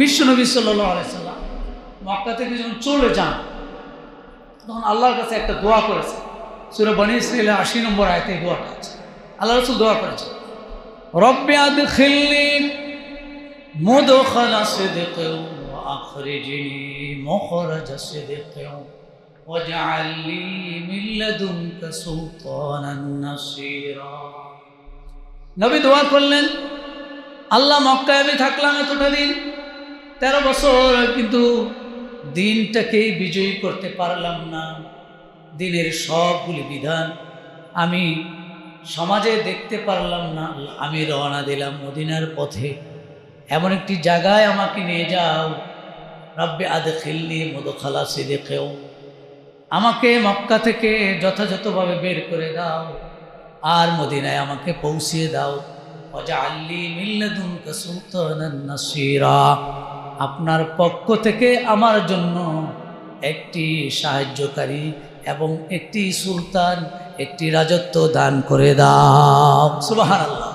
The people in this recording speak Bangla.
বিশ্বনবী সাল্লাল্লাহু আলাইহি সাল্লাম মক্কা থেকে যখন চলে যান তখন আল্লাহর কাছে একটা দোয়া করেছে। সূরা বনী ইসরাঈলের ৮০ নম্বর আয়াতে এই দোয়াটা আছে। আল্লাহ রাসূল দোয়া করেছেন, রব্বি আদখিলনি মুদখালা সিদকিন ওয়া আখরিজনি মুখরাজা সিদকিন ওয়াজআল লি মিন লাদুনকা সুলতানান নাসীরা। নবী দোয়া করলেন, আল্লাহ মক্কায় আমি থাকলাম এতটা দিন, 13 বছর, কিন্তু দিনটাকেই বিজয়ী করতে পারলাম না। দিনের সবগুলি বিধান আমি সমাজে দেখতে পারলাম না। আমি রওনা দিলাম মদিনার পথে, এমন একটি জায়গায় আমাকে নিয়ে যাও। রব্বি আদখিলনি মুদখালা সিদকিন, আমাকে মক্কা থেকে যথাযথভাবে বের করে দাও আর মদিনায় আমাকে পৌঁছিয়ে দাও। ওয়াজআল লি মিন লাদুনকা সুলতানান নাসীরা, আপনার পক্ষ থেকে আমার জন্য একটি সাহায্যকারী এবং একটি সুলতান, একটি রাজত্ব দান করে দাও। সুবহানাল্লাহ।